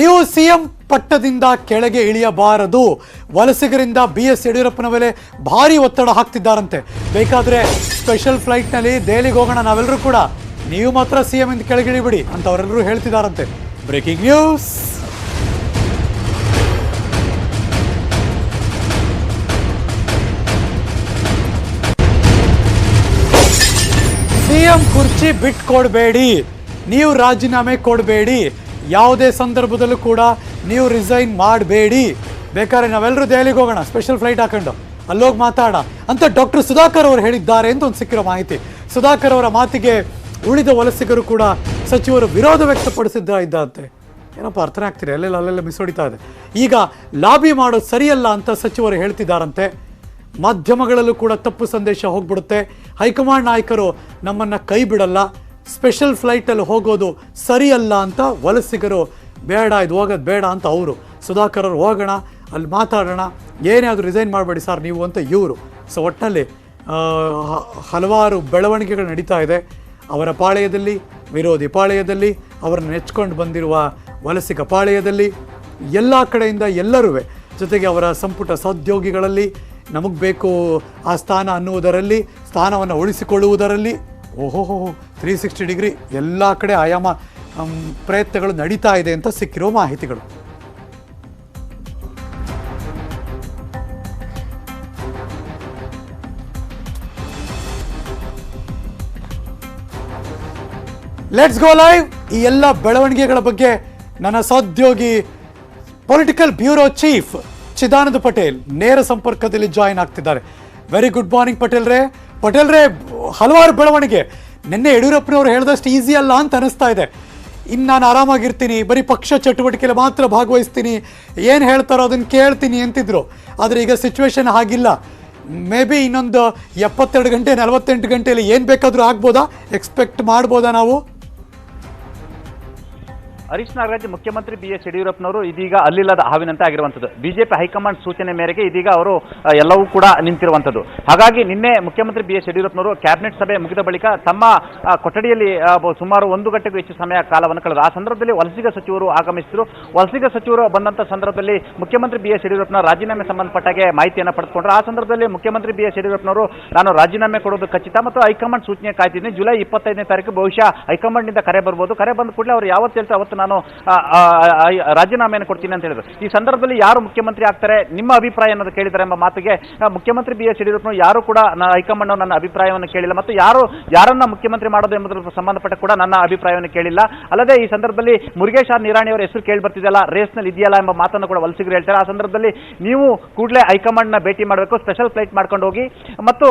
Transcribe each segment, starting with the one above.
ನೀವು ಸಿಎಂ ಪಟ್ಟದಿಂದ ಕೆಳಗೆ ಇಳಿಯಬಾರದು. ವಲಸಿಗರಿಂದ BS ಯಡಿಯೂರಪ್ಪನ ಮೇಲೆ ಭಾರಿ ಒತ್ತಡ ಹಾಕ್ತಿದ್ದಾರಂತೆ. ಬೇಕಾದ್ರೆ ಸ್ಪೆಷಲ್ ಫ್ಲೈಟ್ನಲ್ಲಿ ದೆಹಲಿಗೆ ಹೋಗೋಣ ನಾವೆಲ್ಲರೂ ಕೂಡ, ನೀವು ಮಾತ್ರ ಸಿಎಂ ಇಂದ ಕೆಳಗೆ ಇಳಿಬಿಡಿ ಅಂತ ಅವರೆಲ್ಲರೂ ಹೇಳ್ತಿದ್ದಾರಂತೆ. Breaking news. ಸಿಎಂ ಕುರ್ಚಿ ಬಿಟ್ಕೊಡ್ಬೇಡಿ, ನೀವು ರಾಜೀನಾಮೆ ಕೊಡಬೇಡಿ, ಯಾವುದೇ ಸಂದರ್ಭದಲ್ಲೂ ಕೂಡ ನೀವು ರಿಸೈನ್ ಮಾಡಬೇಡಿ. ಬೇಕಾದ್ರೆ ನಾವೆಲ್ಲರೂ ದೆಹಲಿಗೆ ಹೋಗೋಣ ಸ್ಪೆಷಲ್ ಫ್ಲೈಟ್ ಹಾಕೊಂಡು, ಅಲ್ಲೋಗಿ ಮಾತಾಡೋಣ ಅಂತ ಡಾಕ್ಟರ್ ಸುಧಾಕರ್ ಅವರು ಹೇಳಿದ್ದಾರೆ ಅಂತ ಒಂದು ಸಿಕ್ಕಿರೋ ಮಾಹಿತಿ. ಸುಧಾಕರ್ ಅವರ ಮಾತಿಗೆ ಉಳಿದ ವಲಸಿಗರು ಕೂಡ ಸಚಿವರು ವಿರೋಧ ವ್ಯಕ್ತಪಡಿಸಿದ್ದಾರಂತೆ. ಏನಪ್ಪ ಅರ್ಥನೇ ಆಗ್ತಿದೆ, ಅಲ್ಲೆಲ್ಲ ಮಿಸ್ ಹೊಡಿತಾ ಇದೆ. ಈಗ ಲಾಬಿ ಮಾಡೋದು ಸರಿಯಲ್ಲ ಅಂತ ಸಚಿವರು ಹೇಳ್ತಿದ್ದಾರಂತೆ. ಮಾಧ್ಯಮಗಳಲ್ಲೂ ಕೂಡ ತಪ್ಪು ಸಂದೇಶ ಹೋಗ್ಬಿಡುತ್ತೆ. ಹೈಕಮಾಂಡ್ ನಾಯಕರು ನಮ್ಮನ್ನು ಕೈ ಬಿಡಲ್ಲ, ಸ್ಪೆಷಲ್ ಫ್ಲೈಟಲ್ಲಿ ಹೋಗೋದು ಸರಿಯಲ್ಲ ಅಂತ ವಲಸಿಗರು ಬೇಡ, ಇದು ಹೋಗೋದು ಬೇಡ ಅಂತ ಅವರು. ಸುಧಾಕರ್ ಅವರು ಹೋಗೋಣ, ಅಲ್ಲಿ ಮಾತಾಡೋಣ, ಏನೇ ಆದರೂ ರಿಸೈನ್ ಮಾಡಬೇಡಿ ಸರ್ ನೀವು ಅಂತ ಇವರು. ಸೊ ಒಟ್ಟಿನಲ್ಲಿ ಹಲವಾರು ಬೆಳವಣಿಗೆಗಳು ನಡೀತಾ ಇದೆ. ಅವರ ಪಾಳೆಯದಲ್ಲಿ, ವಿರೋಧಿ ಪಾಳೆಯದಲ್ಲಿ, ಅವರನ್ನು ನೆಚ್ಕೊಂಡು ಬಂದಿರುವ ವಲಸಿಗ ಪಾಳೆಯದಲ್ಲಿ, ಎಲ್ಲ ಕಡೆಯಿಂದ ಎಲ್ಲರೂ, ಜೊತೆಗೆ ಅವರ ಸಂಪುಟ ಸಹೋದ್ಯೋಗಿಗಳಲ್ಲಿ ನಮಗೆ ಬೇಕು ಆ ಸ್ಥಾನ ಅನ್ನುವುದರಲ್ಲಿ, ಸ್ಥಾನವನ್ನು ಉಳಿಸಿಕೊಳ್ಳುವುದರಲ್ಲಿ 360 ಡಿಗ್ರಿ ಎಲ್ಲ ಕಡೆ ಆಯಾಮ ಪ್ರಯತ್ನಗಳು ನಡೀತಾ ಇದೆ ಅಂತ ಸಿಕ್ಕಿರೋ ಮಾಹಿತಿಗಳು. Let's go live. ಈ ಎಲ್ಲ ಬೆಳವಣಿಗೆಗಳ ಬಗ್ಗೆ ನನ್ನ ಸಹೋದ್ಯೋಗಿ political bureau chief Chidananda Patel ನೇರ ಸಂಪರ್ಕದಲ್ಲಿ ಜಾಯಿನ್ ಆಗ್ತಿದ್ದಾರೆ. ವೆರಿ ಗುಡ್ ಮಾರ್ನಿಂಗ್ ಪಟೇಲ್ರೇ. ಹಲವಾರು ಬೆಳವಣಿಗೆ. ನಿನ್ನೆ ಯಡಿಯೂರಪ್ಪನವರು ಹೇಳಿದಷ್ಟು ಈಸಿ ಅಲ್ಲ ಅಂತ ಅನಿಸ್ತಾ ಇದೆ. ಇನ್ನು ನಾನು ಆರಾಮಾಗಿರ್ತೀನಿ, ಬರೀ ಪಕ್ಷ ಚಟುವಟಿಕೆಯಲ್ಲಿ ಮಾತ್ರ ಭಾಗವಹಿಸ್ತೀನಿ, ಏನು ಹೇಳ್ತಾರೋ ಅದನ್ನು ಕೇಳ್ತೀನಿ ಅಂತಿದ್ರು. ಆದರೆ ಈಗ ಸಿಚುವೇಶನ್ ಹಾಗಿಲ್ಲ. ಮೇ ಬಿ ಇನ್ನೊಂದು 72 ಗಂಟೆ 48 ಗಂಟೆಯಲ್ಲಿ ಏನು ಬೇಕಾದರೂ ಆಗ್ಬೋದಾ, ಎಕ್ಸ್ಪೆಕ್ಟ್ ಮಾಡ್ಬೋದಾ ನಾವು? ಹರೀಶ್ ನಾಗರಾಜ್, ಮುಖ್ಯಮಂತ್ರಿ BS ಯಡಿಯೂರಪ್ಪನವರು ಇದೀಗ ಅಲ್ಲಿಲ್ಲದ ಹಾವಿನಂತೆ ಆಗಿರುವಂಥದ್ದು. ಬಿಜೆಪಿ ಹೈಕಮಾಂಡ್ ಸೂಚನೆ ಮೇರೆಗೆ ಇದೀಗ ಅವರು ಎಲ್ಲವೂ ಕೂಡ ನಿಂತಿರುವಂಥದ್ದು. ಹಾಗಾಗಿ ನಿನ್ನೆ ಮುಖ್ಯಮಂತ್ರಿ BS ಯಡಿಯೂರಪ್ಪನವರು ಕ್ಯಾಬಿನೆಟ್ ಸಭೆ ಮುಗಿದ ಬಳಿಕ ತಮ್ಮ ಕೊಠಡಿಯಲ್ಲಿ ಸುಮಾರು 1 ಗಂಟೆಗೂ ಹೆಚ್ಚು ಸಮಯ ಕಾಲವನ್ನು ಕಳೆದರು. ಆ ಸಂದರ್ಭದಲ್ಲಿ ವಲಸಿಗ ಸಚಿವರು ಆಗಮಿಸಿದರು. ವಲಸಿಗ ಸಚಿವರು ಬಂದಂಥ ಸಂದರ್ಭದಲ್ಲಿ ಮುಖ್ಯಮಂತ್ರಿ BS ಯಡಿಯೂರಪ್ಪನ ರಾಜೀನಾಮೆ ಸಂಬಂಧಪಟ್ಟಾಗೆ ಮಾಹಿತಿಯನ್ನು ಪಡೆದುಕೊಂಡ್ರು. ಆ ಸಂದರ್ಭದಲ್ಲಿ ಮುಖ್ಯಮಂತ್ರಿ BS ಯಡಿಯೂರಪ್ಪನವರು ನಾನು ರಾಜೀನಾಮೆ ಕೊಡೋದು ಖಚಿತ ಮತ್ತು ಹೈಕಮಾಂಡ್ ಸೂಚನೆ ಕಾಯ್ತಿದ್ದೀನಿ, ಜುಲೈ 25ನೇ ತಾರೀಕು ಬಹುಶಃ ಹೈಕಮಾಂಡ್ನಿಂದ ಕರೆ ಬರ್ಬೋದು, ಕರೆ ಬಂದ ಕೂಡಲೇ ಅವರು ಯಾವತ್ತು ಹೇಳ್ತಾರೆ ಅವತ್ತು ನಾನು ರಾಜೀನಾಮೆಯನ್ನು ಕೊಡ್ತೀನಿ ಅಂತ ಹೇಳಿದ್ರು. ಈ ಸಂದರ್ಭದಲ್ಲಿ ಯಾರು ಮುಖ್ಯಮಂತ್ರಿ ಆಗ್ತಾರೆ, ನಿಮ್ಮ ಅಭಿಪ್ರಾಯ ಅನ್ನೋದು ಕೇಳಿದ್ದಾರೆ ಎಂಬ ಮಾತಿಗೆ ಮುಖ್ಯಮಂತ್ರಿ BS ಯಡಿಯೂರಪ್ಪನವರು ಯಾರು ಕೂಡ ಹೈಕಮಾಂಡ್ ನನ್ನ ಅಭಿಪ್ರಾಯವನ್ನು ಕೇಳಿಲ್ಲ ಮತ್ತು ಯಾರನ್ನ ಮುಖ್ಯಮಂತ್ರಿ ಮಾಡೋದು ಎಂಬುದರ ಸಂಬಂಧಪಟ್ಟ ಕೂಡ ನನ್ನ ಅಭಿಪ್ರಾಯವನ್ನು ಕೇಳಿಲ್ಲ. ಅಲ್ಲದೆ ಈ ಸಂದರ್ಭದಲ್ಲಿ ಮುರುಗೇಶ್ ನಿರಾಣಿ ಅವರ ಹೆಸರು ಕೇಳಿ ಬರ್ತಿದೆಯಲ್ಲ, ರೇಸ್ನಲ್ಲಿ ಇದೆಯಲ್ಲ ಎಂಬ ಮಾತನ್ನು ಕೂಡ ವಲಸಿಗರು ಹೇಳ್ತಾರೆ. ಆ ಸಂದರ್ಭದಲ್ಲಿ ನೀವು ಕೂಡಲೇ ಹೈಕಮಾಂಡ್ನ ಭೇಟಿ ಮಾಡಬೇಕು, ಸ್ಪೆಷಲ್ ಫ್ಲೈಟ್ ಮಾಡ್ಕೊಂಡು ಹೋಗಿ, ಮತ್ತು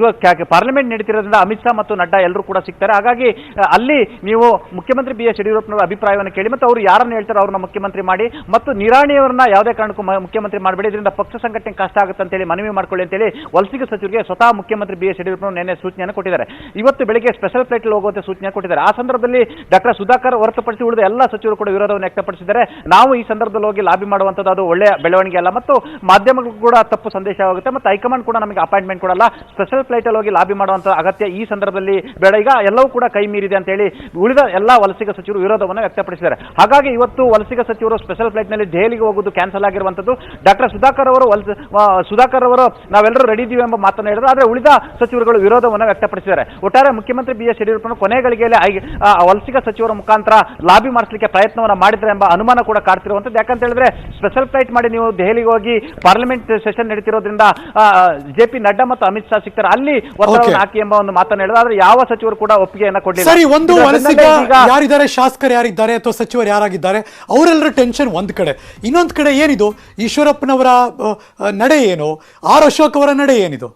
ಇವಾಗ ಪಾರ್ಲಿಮೆಂಟ್ ನಡೀತಿರೋದ್ರಿಂದ ಅಮಿತ್ ಶಾ ಮತ್ತು ನಡ್ಡಾ ಎಲ್ಲರೂ ಕೂಡ ಸಿಗ್ತಾರೆ. ಹಾಗಾಗಿ ಅಲ್ಲಿ ನೀವು ಮುಖ್ಯಮಂತ್ರಿ BS ಯಡಿಯೂರಪ್ಪನವರ ಅಭಿಪ್ರಾಯವನ್ನು ಕೇಳಿ ಮತ್ತು ಅವರು ಯಾರನ್ನು ಹೇಳ್ತಾರೆ ಅವ್ರನ್ನ ಮುಖ್ಯಮಂತ್ರಿ ಮಾಡಿ, ಮತ್ತು ನಿರಾಣಿಯವರನ್ನ ಯಾವುದೇ ಕಾರಣಕ್ಕೂ ಮುಖ್ಯಮಂತ್ರಿ ಮಾಡಬೇಡಿ, ಇದರಿಂದ ಪಕ್ಷ ಸಂಘಟನೆ ಕಷ್ಟ ಆಗುತ್ತೆ ಅಂತೇಳಿ ಮನವಿ ಮಾಡ್ಕೊಳ್ಳಿ ಅಂತೇಳಿ ವಲಸಿಗ ಸಚಿವರಿಗೆ ಸ್ವತಃ ಮುಖ್ಯಮಂತ್ರಿ BS ಯಡಿಯೂರಪ್ಪನವರು ನಿನ್ನೆ ಸೂಚನೆಯನ್ನು ಕೊಟ್ಟಿದ್ದಾರೆ. ಇವತ್ತು ಬೆಳಿಗ್ಗೆ ಸ್ಪೆಷಲ್ ಫ್ಲೈಟ್ ಹೋಗುವಂತೆ ಸೂಚನೆ ಕೊಟ್ಟಿದ್ದಾರೆ. ಆ ಸಂದರ್ಭದಲ್ಲಿ ಡಾಕ್ಟರ್ ಸುಧಾಕರ್ ಹೊರತುಪಡಿಸಿ ಉಳಿದ ಎಲ್ಲ ಸಚಿವರು ಕೂಡ ವಿರೋಧವನ್ನು ವ್ಯಕ್ತಪಡಿಸಿದ್ದಾರೆ. ನಾವು ಈ ಸಂದರ್ಭದಲ್ಲಿ ಹೋಗಿ ಲಾಬಿ ಮಾಡುವಂಥದ್ದು ಅದು ಒಳ್ಳೆಯ ಬೆಳವಣಿಗೆ ಅಲ್ಲ ಮತ್ತು ಮಾಧ್ಯಮಗಳು ಕೂಡ ತಪ್ಪು ಸಂದೇಶವಾಗುತ್ತೆ ಮತ್ತು ಹೈಕಮಾಂಡ್ ಕೂಡ ನಮಗೆ ಅಪಾಯಿಂಟ್ಮೆಂಟ್ ಕೊಡಲ್ಲ, ಸ್ಪೆಷಲ್ ಫ್ಲೈಟ್ ಅಲ್ಲಿ ಹೋಗಿ ಲಾಬಿ ಮಾಡುವಂಥ ಅಗತ್ಯ ಈ ಸಂದರ್ಭದಲ್ಲಿ ಬೇಡ, ಈಗ ಎಲ್ಲವೂ ಕೂಡ ಕೈ ಮೀರಿದೆ ಅಂತ ಹೇಳಿ ಉಳಿದ ಎಲ್ಲ ವಲಸಿಗ ಸಚಿವರು ವಿರೋಧವನ್ನು ವ್ಯಕ್ತಪಡಿಸಿದ್ದಾರೆ. ಹಾಗಾಗಿ ಇವತ್ತು ವಲಸಿಗ ಸಚಿವರು ಸ್ಪೆಷಲ್ ಫ್ಲೈಟ್ ನಲ್ಲಿ ದೆಹಲಿಗೆ ಹೋಗುವುದು ಕ್ಯಾನ್ಸಲ್ ಆಗಿರುವಂತದ್ದು. ಡಾಕ್ಟರ್ ಸುಧಾಕರ್ ಅವರು ನಾವೆಲ್ಲರೂ ರೆಡಿ ಇದೀವಿ ಎಂಬ ಮಾತನ್ನು ಹೇಳಿದ್ರು. ಆದರೆ ಉಳಿದ ಸಚಿವರುಗಳು ವಿರೋಧವನ್ನು ವ್ಯಕ್ತಪಡಿಸಿದ್ದಾರೆ. ಒಟ್ಟಾರೆ ಮುಖ್ಯಮಂತ್ರಿ BS ಯಡಿಯೂರಪ್ಪನ ಕೊನೆ ಗಳಿಗೆಯಲ್ಲಿ ವಲಸಿಗ ಸಚಿವರ ಮುಖಾಂತರ ಲಾಬಿ ಮಾಡಿಸಲಿಕ್ಕೆ ಪ್ರಯತ್ನವನ್ನು ಮಾಡಿದ್ರೆ ಎಂಬ ಅನುಮಾನ ಕೂಡ ಕಾಡ್ತಿರುವಂತದ್ದು. ಯಾಕಂತ ಹೇಳಿದ್ರೆ ಸ್ಪೆಷಲ್ ಫ್ಲೈಟ್ ಮಾಡಿ ನೀವು ದೆಹಲಿಗೆ ಹೋಗಿ ಪಾರ್ಲಿಮೆಂಟ್ ಸೆಷನ್ ನಡೀತಿರೋದ್ರಿಂದ JP ನಡ್ಡಾ ಮತ್ತು ಅಮಿತ್ ಶಾ ಸಿಗ್ತಾರೆ, ಅಲ್ಲಿ ಒತ್ತಡವನ್ನು ಹಾಕಿ ಎಂಬ ಒಂದು ಮಾತನ್ನು ಹೇಳಿದ್ರು. ಆದರೆ ಯಾವ ಸಚಿವರು ಕೂಡ ಒಪ್ಪಿಗೆಯನ್ನು ಕೊಟ್ಟಿಲ್ಲ. ಸರಿ, ಒಂದು ವಲಸಿಗ ಯಾರಿದ್ದಾರೆ, ಶಾಸಕರು ಯಾರಿದ್ದಾರೆ ಅಥವಾ ಸಚಿವರು ಯಾರಾಗಿದ್ದಾರೆ ಅವರೆಲ್ಲರ ಟೆನ್ಷನ್ ಒಂದು ಕಡೆ. ಇನ್ನೊಂದು ಕಡೆ ಏನಿದು ಈಶ್ವರಪ್ಪನವರ ನಡೆ ಏನು, ಅಶೋಕ್ ಅವರ ನಡೆ ಏನಿದು?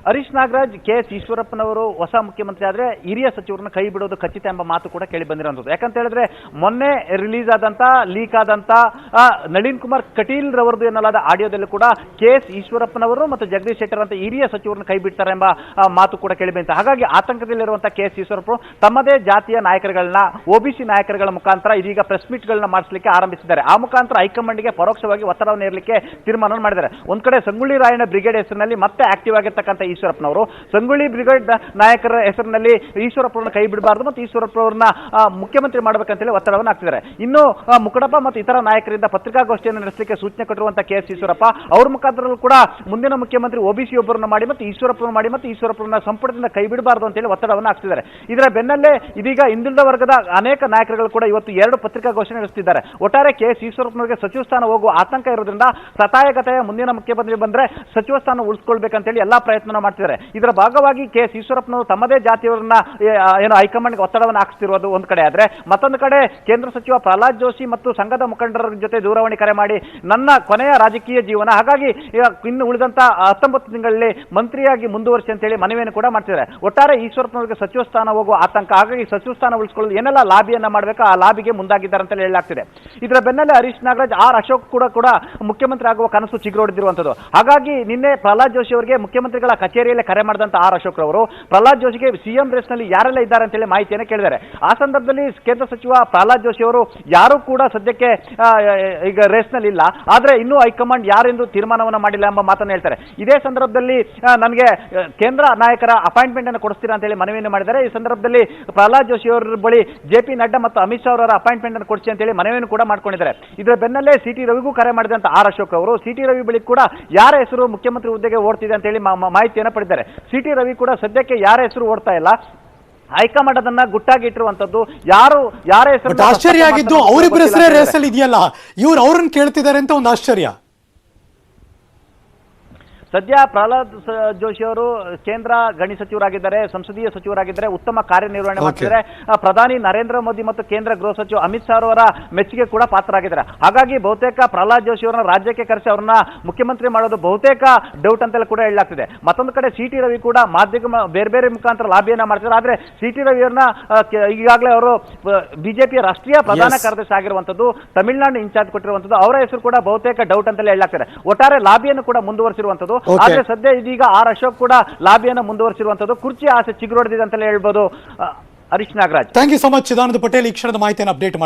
ಹರೀಶ್ ನಾಗರಾಜ್, KS ಈಶ್ವರಪ್ಪನವರು ಹೊಸ ಮುಖ್ಯಮಂತ್ರಿ ಆದರೆ ಹಿರಿಯ ಸಚಿವರನ್ನ ಕೈ ಬಿಡೋದು ಖಚಿತ ಎಂಬ ಮಾತು ಕೂಡ ಕೇಳಿ ಬಂದಿರುವಂಥದ್ದು. ಯಾಕಂತ ಹೇಳಿದ್ರೆ ಮೊನ್ನೆ ರಿಲೀಸ್ ಆದಂತ ಲೀಕ್ ಆದಂತ ನಳಿನ್ ಕುಮಾರ್ ಕಟೀಲ್ ರವರದು ಎನ್ನಲಾದ ಆಡಿಯೋದಲ್ಲಿ ಕೂಡ KS ಈಶ್ವರಪ್ಪನವರು ಮತ್ತು ಜಗದೀಶ್ ಶೆಟ್ಟರ್ ಅಂತ ಹಿರಿಯ ಸಚಿವರನ್ನ ಕೈ ಬಿಡ್ತಾರೆ ಎಂಬ ಮಾತು ಕೂಡ ಕೇಳಿ ಬಂದಿತ್ತು. ಹಾಗಾಗಿ ಆತಂಕದಲ್ಲಿರುವಂತಹ KS ಈಶ್ವರಪ್ಪರು ತಮ್ಮದೇ ಜಾತಿಯ ನಾಯಕರುಗಳನ್ನ, OBC ನಾಯಕರುಗಳ ಮುಖಾಂತರ ಇದೀಗ ಪ್ರೆಸ್ ಮೀಟ್ಗಳನ್ನ ಮಾಡಿಸಲಿಕ್ಕೆ ಆರಂಭಿಸಿದ್ದಾರೆ. ಆ ಮುಖಾಂತರ ಹೈಕಮಾಂಡ್ಗೆ ಪರೋಕ್ಷವಾಗಿ ಒತ್ತಡವನ್ನು ಹೇರಲಿಕ್ಕೆ ತೀರ್ಮಾನ ಮಾಡಿದ್ದಾರೆ. ಒಂದ್ ಕಡೆ ಸಂಗೊಳ್ಳಿ ರಾಯಣ್ಣ ಬ್ರಿಗೇಡ್ ಹೆಸರಿನಲ್ಲಿ ಮತ್ತೆ ಆಕ್ಟಿವ್ ಆಗಿರ್ತಕ್ಕಂಥ ಈಶ್ವರಪ್ಪನವರು ಸಂಗೊಳ್ಳಿ ಬ್ರಿಗೇಡ್ ನಾಯಕರ ಹೆಸರಿನಲ್ಲಿ ಈಶ್ವರಪ್ಪರನ್ನ ಕೈ ಬಿಡಬಾರ್ದು ಮತ್ತು ಈಶ್ವರಪ್ಪರನ್ನ ಮುಖ್ಯಮಂತ್ರಿ ಮಾಡಬೇಕಂತೇಳಿ ಒತ್ತಡವನ್ನು ಹಾಕ್ತಿದ್ದಾರೆ. ಇನ್ನು ಮುಕುಡಪ್ಪ ಮತ್ತು ಇತರ ನಾಯಕರಿಂದ ಪತ್ರಿಕಾಗೋಷ್ಠಿಯನ್ನು ನಡೆಸಲಿಕ್ಕೆ ಸೂಚನೆ ಕೊಟ್ಟಿರುವಂತಹ KS ಈಶ್ವರಪ್ಪ ಅವ್ರ ಮುಖಾಂತರಲ್ಲೂ ಕೂಡ ಮುಂದಿನ ಮುಖ್ಯಮಂತ್ರಿ OBC ಒಬ್ಬರನ್ನ ಮಾಡಿ ಮತ್ತು ಈಶ್ವರಪ್ಪರನ್ನ ಮಾಡಿ ಮತ್ತು ಈಶ್ವರಪ್ಪರನ್ನ ಸಂಪುಟದಿಂದ ಕೈ ಬಿಡಬಾರ್ದು ಅಂತೇಳಿ ಒತ್ತಡವನ್ನು ಹಾಕ್ತಿದ್ದಾರೆ. ಇದರ ಬೆನ್ನಲ್ಲೇ ಇದೀಗ ಹಿಂದುಳಿದ ವರ್ಗದ ಅನೇಕ ನಾಯಕರುಗಳು ಕೂಡ ಇವತ್ತು 2 ಪತ್ರಿಕಾಗೋಷ್ಠಿ ನಡೆಸುತ್ತಿದ್ದಾರೆ. ಒಟ್ಟಾರೆ KS ಈಶ್ವರಪ್ಪನವರಿಗೆ ಸಚಿವ ಸ್ಥಾನ ಹೋಗುವ ಆತಂಕ ಇರೋದ್ರಿಂದ ಸತಾಯಗತಾಯ ಮುಂದಿನ ಮುಖ್ಯಮಂತ್ರಿ ಬಂದ್ರೆ ಸಚಿವ ಸ್ಥಾನ ಉಳಿಸ್ಕೊಳ್ಬೇಕಂತೇಳಿ ಎಲ್ಲಾ ಪ್ರಯತ್ನ ಮಾಡ್ತಿದ್ದಾರೆ. ಇದರ ಭಾಗವಾಗಿ KS ಈಶ್ವರಪ್ಪನವರು ತಮ್ಮದೇ ಜಾತಿಯವರನ್ನ ಏನು ಹೈಕಮಾಂಡ್ಗೆ ಒತ್ತಡವನ್ನು ಹಾಕಿಸ್ತಿರೋದು ಒಂದ್ ಕಡೆ ಆದ್ರೆ, ಮತ್ತೊಂದು ಕಡೆ ಕೇಂದ್ರ ಸಚಿವ ಪ್ರಹ್ಲಾದ್ ಜೋಶಿ ಮತ್ತು ಸಂಘದ ಮುಖಂಡರ ಜೊತೆ ದೂರವಾಣಿ ಕರೆ ಮಾಡಿ ನನ್ನ ಕೊನೆಯ ರಾಜಕೀಯ ಜೀವನ, ಹಾಗಾಗಿ ಇನ್ನು ಉಳಿದಂತ 19 ತಿಂಗಳಲ್ಲಿ ಮಂತ್ರಿಯಾಗಿ ಮುಂದುವರಿಸಿ ಅಂತೇಳಿ ಮನವಿಯನ್ನು ಕೂಡ ಮಾಡ್ತಿದ್ದಾರೆ. ಒಟ್ಟಾರೆ ಈಶ್ವರಪ್ಪನವರಿಗೆ ಸಚಿವ ಸ್ಥಾನ ಹೋಗುವ ಆತಂಕ, ಹಾಗಾಗಿ ಸಚಿವ ಸ್ಥಾನ ಉಳಿಸಿಕೊಳ್ಳಲು ಏನೆಲ್ಲ ಲಾಬಿಯನ್ನ ಮಾಡಬೇಕು ಆ ಲಾಬಿಗೆ ಮುಂದಾಗಿದ್ದಾರೆ ಅಂತ ಹೇಳಲಾಗ್ತಿದೆ. ಇದರ ಬೆನ್ನಲ್ಲೇ ಹರೀಶ್ ನಾಗರಾಜ್, ಅಶೋಕ್ ಕೂಡ ಮುಖ್ಯಮಂತ್ರಿ ಆಗುವ ಕನಸು ಚಿಗುರೊಡೆದಿರುವಂತದ್ದು. ಹಾಗಾಗಿ ನಿನ್ನೆ ಪ್ರಹ್ಲಾದ್ ಜೋಶಿ ಅವರಿಗೆ ಮುಖ್ಯಮಂತ್ರಿಗಳ ಕಚೇರಿಯಲ್ಲಿ ಕರೆ ಮಾಡಿದಂತ ಅಶೋಕ್ ರವರು ಪ್ರಹ್ಲಾದ್ ಜೋಶಿಗೆ ಸಿಎಂ ರೇಸ್ ನಲ್ಲಿ ಯಾರೆಲ್ಲ ಇದ್ದಾರೆ ಅಂತ ಹೇಳಿ ಮಾಹಿತಿಯನ್ನು ಕೇಳಿದ್ದಾರೆ. ಆ ಸಂದರ್ಭದಲ್ಲಿ ಕೇಂದ್ರ ಸಚಿವ ಪ್ರಹ್ಲಾದ್ ಜೋಶಿ ಅವರು ಯಾರು ಕೂಡ ಸದ್ಯಕ್ಕೆ ಈಗ ರೇಸ್ ನಲ್ಲಿ ಇಲ್ಲ, ಆದ್ರೆ ಇನ್ನೂ ಹೈಕಮಾಂಡ್ ಯಾರೆಂದು ತೀರ್ಮಾನವನ್ನು ಮಾಡಿಲ್ಲ ಎಂಬ ಮಾತನ್ನು ಹೇಳ್ತಾರೆ. ಇದೇ ಸಂದರ್ಭದಲ್ಲಿ ನನಗೆ ಕೇಂದ್ರ ನಾಯಕರ ಅಪಾಯಿಂಟ್ಮೆಂಟ್ ಅನ್ನು ಕೊಡಿಸ್ತೀರಾ ಅಂತ ಹೇಳಿ ಮನವಿಯನ್ನು ಮಾಡಿದ್ದಾರೆ. ಈ ಸಂದರ್ಭದಲ್ಲಿ ಪ್ರಹ್ಲಾದ್ ಜೋಶಿ ಅವರ ಬಳಿ JP ನಡ್ಡಾ ಮತ್ತು ಅಮಿತ್ ಶಾ ಅವರ ಅಪಾಯಿಂಟ್ಮೆಂಟ್ ಅನ್ನು ಕೊಡಿಸಿ ಅಂತ ಹೇಳಿ ಮನವಿಯನ್ನು ಕೂಡ ಮಾಡ್ಕೊಂಡಿದ್ದಾರೆ. ಇದರ ಬೆನ್ನಲ್ಲೇ CT ರವಿಗೂ ಕರೆ ಮಾಡಿದಂತ ಅಶೋಕ್ ಅವರು CT ರವಿ ಬಳಿ ಕೂಡ ಯಾರ ಹೆಸರು ಮುಖ್ಯಮಂತ್ರಿ ಹುದ್ದೆಗೆ ಓಡ್ತಿದೆ ಅಂತ ಹೇಳಿ ಮಾಹಿತಿಯನ್ನು ಪಡೆದಿದ್ದಾರೆ. CT ರವಿ ಕೂಡ ಸದ್ಯಕ್ಕೆ ಯಾರ ಹೆಸರು ಓಡ್ತಾ ಇಲ್ಲ, ಹೈಕಮಾಂಡ್ ಅದನ್ನ ಗುಟ್ಟಾಗಿ ಇಟ್ಟಿರುವಂತದ್ದು. ಯಾರ ಹೆಸರು ಆಶ್ಚರ್ಯ ಆಗಿದ್ದು ಅವರಿಬ್ಬರ ಹೆಸರೇ ರೇಸಲ್ಲಿ ಇದೆಯಲ್ಲ, ಇವ್ರು ಅವ್ರನ್ನ ಕೇಳ್ತಿದ್ದಾರೆ ಅಂತ ಒಂದು ಆಶ್ಚರ್ಯ. ಸದ್ಯ ಪ್ರಹ್ಲಾದ್ ಜೋಶಿ ಅವರು ಕೇಂದ್ರ ಗಣಿ ಸಚಿವರಾಗಿದ್ದಾರೆ, ಸಂಸದೀಯ ಸಚಿವರಾಗಿದ್ದಾರೆ, ಉತ್ತಮ ಕಾರ್ಯನಿರ್ವಹಣೆ ಮಾಡ್ತಿದ್ದಾರೆ. ಪ್ರಧಾನಿ ನರೇಂದ್ರ ಮೋದಿ ಮತ್ತು ಕೇಂದ್ರ ಗೃಹ ಸಚಿವ ಅಮಿತ್ ಶಾ ಅವರ ಮೆಚ್ಚುಗೆ ಕೂಡ ಪಾತ್ರರಾಗಿದ್ದಾರೆ. ಹಾಗಾಗಿ ಬಹುತೇಕ ಪ್ರಹ್ಲಾದ್ ಜೋಶಿ ಅವರನ್ನ ರಾಜ್ಯಕ್ಕೆ ಕರೆಸಿ ಅವರನ್ನ ಮುಖ್ಯಮಂತ್ರಿ ಮಾಡೋದು ಬಹುತೇಕ ಡೌಟ್ ಅಂತೆಲ್ಲ ಕೂಡ ಹೇಳಲಾಗ್ತಿದೆ. ಮತ್ತೊಂದು ಕಡೆ CT ರವಿ ಕೂಡ ಮಾಧ್ಯಮ ಬೇರೆ ಮುಖಾಂತರ ಲಾಬಿಯನ್ನ ಮಾಡ್ತಿದ್ದಾರೆ. ಆದ್ರೆ CT ರವಿ ಅವರನ್ನ ಈಗಾಗಲೇ ಅವರು ಬಿಜೆಪಿಯ ರಾಷ್ಟ್ರೀಯ ಪ್ರಧಾನ ಕಾರ್ಯದರ್ಶಿ ಆಗಿರುವಂತದ್ದು, ತಮಿಳುನಾಡು ಇನ್ಚಾರ್ಜ್ ಕೊಟ್ಟಿರುವಂತದ್ದು, ಅವರ ಹೆಸರು ಕೂಡ ಬಹುತೇಕ ಡೌಟ್ ಅಂತೆಲ್ಲ ಹೇಳಲಾಗ್ತಿದೆ. ಒಟ್ಟಾರೆ ಲಾಬಿಯನ್ನು ಕೂಡ ಮುಂದುವರಿಸಿರುವಂತದ್ದು. ಆದ್ರೆ ಸದ್ಯ ಇದೀಗ ಅಶೋಕ್ ಕೂಡ ಲಾಬಿಯನ್ನು ಮುಂದುವರಿಸಿರುವಂತದ್ದು. ಕುರ್ಚಿ ಆಸೆ ಚಿಗುರೊಡೆದಿದೆ ಅಂತಲೇ ಹೇಳ್ಬೋದು. Harish Nagaraj, thank you so much Chidananda Patel ಈ ಕ್ಷಣದ ಮಾಹಿತಿಯನ್ನು ಅಪ್ಡೇಟ್ ಮಾಡಿ.